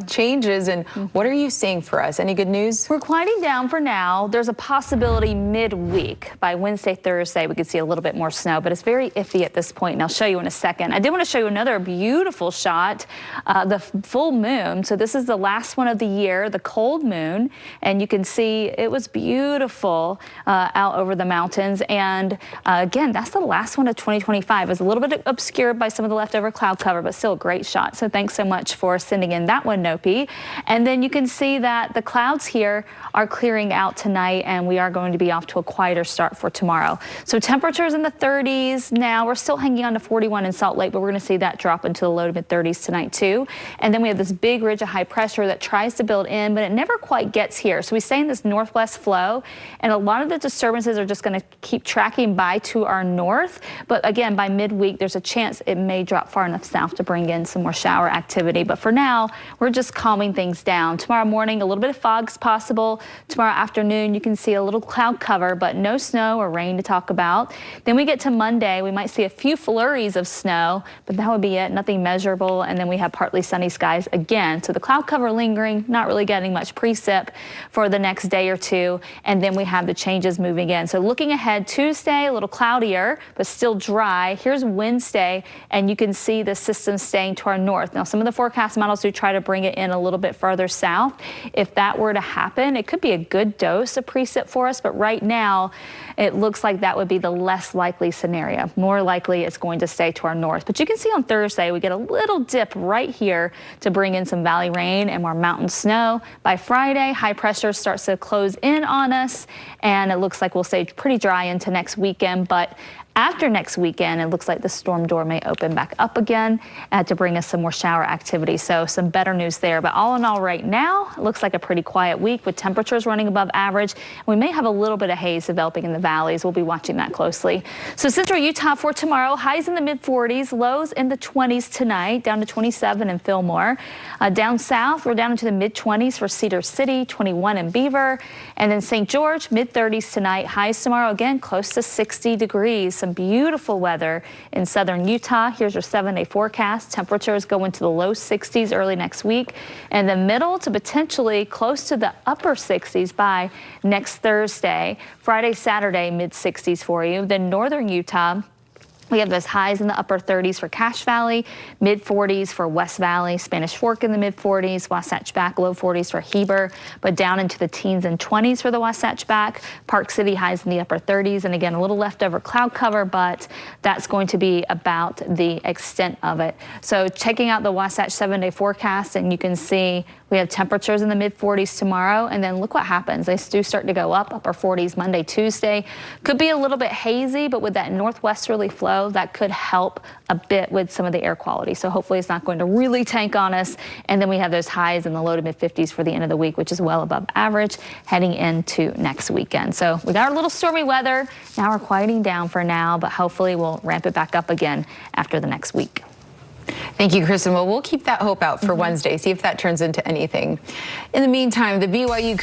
changes, and what are you seeing for us? Any good news? We're quieting down for now. There's a possibility midweek. By Wednesday, Thursday, we could see a little bit more snow, but it's very iffy at this point, and I'll show you in a second. I did want to show you another beautiful shot, the full moon. So this is the last one of the year, the cold moon, and you can see it was beautiful out over the mountains. And again, that's the last one of 2025. It was a little bit obscured by some of the leftover cloud cover, but still a great shot. So thanks so much for sending in that one, Nopi. And then you can see that the clouds here are clearing out tonight, and we are going to be off to a quieter start for tomorrow. So temperatures in the 30s now. We're still hanging on to 41 in Salt Lake, but we're going to see that drop into the low to mid 30s tonight too. And then we have this big ridge of high pressure that tries to build in, but it never quite gets here. So we stay in this northwest flow, and a lot of the disturbances are just going to keep tracking by to our north. But again, by midweek, there's a chance it may drop far enough south to bring in some more shower activity. But for now, we're just calming things down. Tomorrow morning, a little bit of fog's possible. Tomorrow afternoon, you can see a little cloud cover, but no snow or rain to talk about. Then we get to Monday, we might see a few flurries of snow, but that would be it, nothing measurable. And then we have partly sunny skies again. So the cloud cover lingering, not really getting much precip for the next day or two. And then we have the changes moving in. So looking ahead, Tuesday, a little cloudier, but still dry. Here's Wednesday, and you can see the system staying to our north. Now, some of the forecast models do try to bring it in a little bit further south. If that were to happen, it could be a good dose of precip for us, but right now it looks like that would be the less likely scenario. More likely it's going to stay to our north. But you can see on Thursday we get a little dip right here to bring in some valley rain and more mountain snow. By Friday, high pressure starts to close in on us, and it looks like we'll stay pretty dry into next weekend. But after next weekend, it looks like the storm door may open back up again to bring us some more shower activity. So some better news there. But all in all, right now, it looks like a pretty quiet week with temperatures running above average. We may have a little bit of haze developing in the valleys. We'll be watching that closely. So central Utah for tomorrow, highs in the mid 40s, lows in the 20s tonight, down to 27 in Fillmore. Down south, we're down into the mid 20s for Cedar City, 21 in Beaver. And then St. George, mid 30s tonight, highs tomorrow again close to 60 degrees. Some beautiful weather in southern Utah. Here's your 7-day forecast. Temperatures go into the low 60s early next week, and the middle to potentially close to the upper 60s by next Thursday. Friday, Saturday, mid 60s for you. Then northern Utah, we have those highs in the upper 30s for Cache Valley, mid 40s for West Valley, Spanish Fork in the mid 40s, Wasatch Back low 40s for Heber, but down into the teens and 20s for the Wasatch Back. Park City highs in the upper 30s, and again, a little leftover cloud cover, but that's going to be about the extent of it. So checking out the Wasatch 7-day forecast, and you can see we have temperatures in the mid 40s tomorrow, and then look what happens. They do start to go up, upper 40s Monday, Tuesday. Could be a little bit hazy, but with that northwesterly flow, that could help a bit with some of the air quality. So hopefully it's not going to really tank on us. And then we have those highs in the low to mid 50s for the end of the week, which is well above average heading into next weekend. So we got our little stormy weather. Now we're quieting down for now, but hopefully we'll ramp it back up again after the next week. Thank you, Kristen. Well, we'll keep that hope out for Wednesday, see if that turns into anything. In the meantime, the BYU